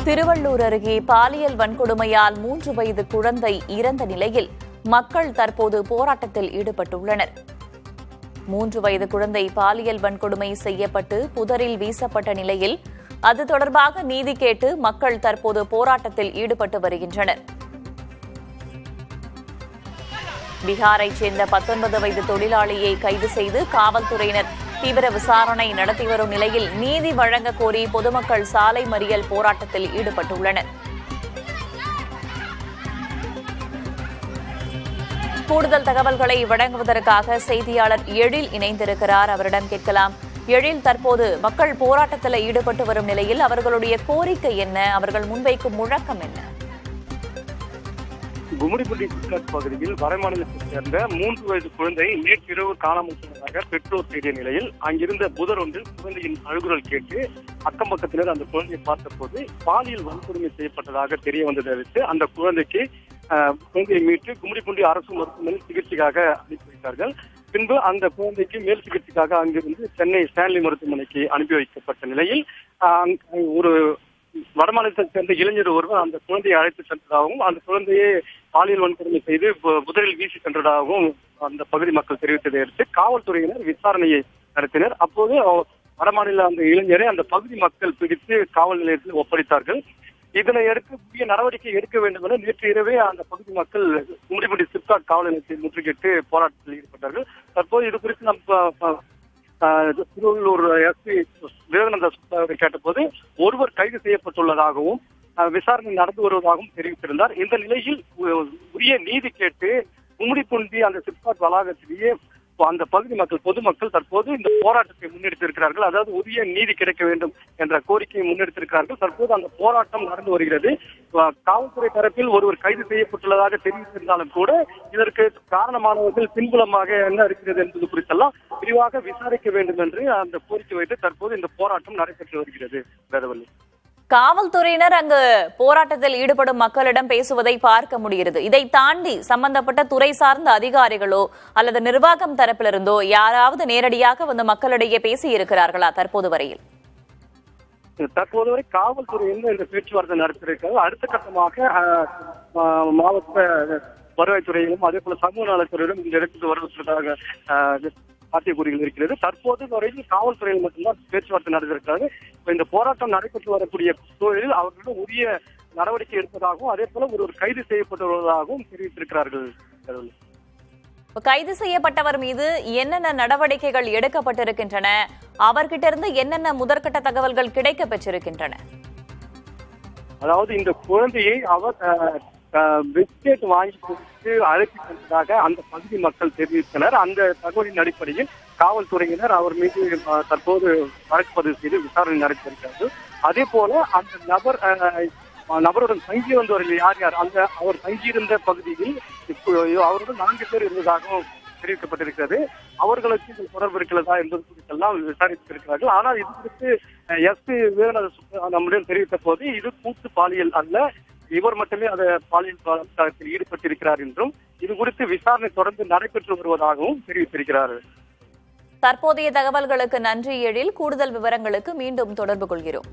திருவள்ளூர் அருகே பாலியல் வன்கொடுமையால் 3 வயது குழந்தை இறந்த நிலையில் மக்கள் தற்போது போராட்டத்தில் ஈடுபட்டுள்ளனர். 3 வயது குழந்தை பாலியல் வன்கொடுமை செய்யப்பட்டு புதரில் வீசப்பட்ட நிலையில் அது தொடர்பாக நீதி கேட்டு மக்கள் தற்போது போராட்டத்தில் ஈடுபட்டு வருகின்றனர். பீகாரைச் சேர்ந்த 19 வயது தொழிலாளியை கைது செய்து காவல்துறையினர் தீவிர விசாரணை நடத்தி வரும் நிலையில் நீதி வழங்க கோரி பொதுமக்கள் சாலை மறியல் போராட்டத்தில் ஈடுபட்டுள்ளனர். கூடுதல் தகவல்களை வழங்குவதற்காக செய்தியாளர் எழில் இணைந்திருக்கிறார். அவரிடம் கேட்கலாம். எழில், தற்போது மக்கள் போராட்டத்தில் ஈடுபட்டு வரும் நிலையில் அவர்களுடைய கோரிக்கை என்ன? அவர்கள் முன்வைக்கும் முழக்கம் என்ன? கும்மிடிப்பூண்டி சிப்காட் பகுதியில் வடமாநிலத்தைச் சேர்ந்த 3 வயது குழந்தை நேற்றிரவு காணாமல் போனதாக பெற்றோர் செய்த நிலையில் அங்கிருந்த புதர் ஒன்றில் குழந்தையின் அழுகுரல் கேட்டு அக்கம் பக்கத்தினர் அந்த குழந்தையை பார்த்தபோது பாலியல் வன்கொடுமை செய்யப்பட்டதாக தெரிய வந்ததை அடுத்து அந்த குழந்தையை மீட்டு கும்மிடிப்பூண்டி அரசு மருத்துவமனையில் சிகிச்சைக்காக அனுப்பி வைத்தார்கள். பின்பு அந்த குழந்தைக்கு மேல் சிகிச்சைக்காக அங்கிருந்து சென்னை ஸ்டான்லி மருத்துவமனைக்கு அனுப்பி வைக்கப்பட்ட நிலையில் ஒரு வடமாநிலத்தைச் சேர்ந்த இளைஞர் ஒருவர் அந்த குழந்தையை அழைத்து சென்றதாகவும் அந்த குழந்தையை பாலியல் வன்கொடுமை செய்து புதரில் வீசி சென்றதாகவும் அந்த பகுதி மக்கள் தெரிவித்ததை அடுத்து காவல்துறையினர் விசாரணையை நடத்தினர். அப்போது வடமாநில அந்த இளைஞரை அந்த பகுதி மக்கள் பிடித்து காவல் நிலையத்தில் ஒப்படைத்தார்கள். இதனை அடுத்து புதிய நடவடிக்கை எடுக்க வேண்டும் என நேற்று இரவே அந்த பகுதி மக்கள் கும்மிடிப்பூண்டி சிப்காட் காவல் நிலையத்தை முற்றுகையிட்டு போராட்டத்தில் ஈடுபட்டார்கள். தற்போது இது குறித்து திருவள்ளூர் எஸ்பி விவேகானந்தா சுத்தாவை கேட்டபோது ஒருவர் கைது செய்யப்பட்டுள்ளதாகவும் விசாரணை நடந்து வருவதாகவும் தெரிவித்திருந்தார். இந்த நிலையில் உரிய நீதி கேட்டு கும்மிடிப்பூண்டி அந்த சிப்காட் வளாகத்திலேயே அந்த பகுதி மக்கள் பொதுமக்கள் தற்போது இந்த போராட்டத்தை முன்னெடுத்திருக்கிறார்கள். அதாவது உரிய நீதி கிடைக்க வேண்டும் என்ற கோரிக்கையை முன்னெடுத்திருக்கிறார்கள். தற்போது அந்த போராட்டம் நடந்து வருகிறது. காவல்துறை தரப்பில் ஒருவர் கைது செய்யப்பட்டுள்ளதாக தெரிவித்திருந்தாலும் கூட இதற்கு காரணமானவர்கள் பின்புலமாக என்ன இருக்கிறது என்பது குறித்தெல்லாம் விரிவாக விசாரிக்க வேண்டும் என்று அந்த கோரிக்கை வைத்து தற்போது இந்த போராட்டம் நடைபெற்று வருகிறது. வேதவள்ளி, காவல்துறையினர் அங்கு போராட்டத்தில் ஈடுபடும் மக்களிடம் பேசுவதை பார்க்க முடிகிறது. இதை தாண்டி சம்பந்தப்பட்ட துறை சார்ந்த அதிகாரிகளோ அல்லது நிர்வாகம் தரப்பிலிருந்தோ யாராவது நேரடியாக வந்து மக்களிடையே பேசி இருக்கிறார்களா? தற்போது வரை காவல்துறையினர் இந்த பேச்சுவார்த்தை நடத்தியிருக்கிறது. அடுத்த கட்டமாக மாவட்ட வருவாய்த்துறையிலும் அதே போல சமூக நலத்துறையிலும் இந்த இடத்துக்கு வருவதற்காக சாத்தியக்கூறுகள் இருக்கிறது. தற்போது வரையில் காவல்துறையில் மட்டும்தான் பேச்சுவார்த்தை நடந்திருக்கிறது. இந்த போராட்டம் நடைபெற்று வரக்கூடிய சூழலில் அவர்களிடம் உரிய நடவடிக்கை எடுப்பதாகவும் அதே போல ஒரு கைது செய்யப்பட்டு வருவதாகவும் தெரிவித்திருக்கிறார்கள். கைது செய்யப்பட்டவர் மீது என்னென்ன நடவடிக்கைகள் எடுக்கப்பட்டிருக்கின்றன? அவர்கிட்ட இருந்து என்னென்ன முதற்கட்ட தகவல்கள் கிடைக்க பெற்றிருக்கின்றன? அதாவது இந்த குழந்தையை அவர் பிஸ்கெட் வாங்கி கொடுத்து அழைத்து சென்றதாக அந்த பகுதி மக்கள் தெரிவித்தனர். அந்த தகவலின் அடிப்படையில் காவல்துறையினர் அவர் மீது தற்போது வழக்கு பதிவு செய்து விசாரணை நடத்தியிருக்கிறார்கள். அதே போல அந்த நபருடன் தங்கி வந்தவர்கள் யார் யார் அவர் தங்கியிருந்த பகுதியில் அவருடன் 4 பேர் இருந்ததாகவும் தெரிவிக்கப்பட்டிருக்கிறது. அவர்களுக்கு தொடர்பு இருக்கிறதா என்பது குறித்தெல்லாம் விசாரித்திருக்கிறார்கள். ஆனால் இது குறித்து எஸ்பி விவேகானந்தா நம்மிடம் தெரிவித்த போது இது கூட்டு பாலியல் அல்ல, இவர் மட்டுமே அதை பாலியல் பலாத்காரத்தில் ஈடுபட்டிருக்கிறார் என்றும் இது குறித்து விசாரணை தொடர்ந்து நடைபெற்று வருவதாகவும் தெரிவித்திருக்கிறார்கள். தற்போதைய தகவல்களுக்கு நன்றி எழில். கூடுதல் விவரங்களுக்கு மீண்டும் தொடர்பு கொள்கிறோம்.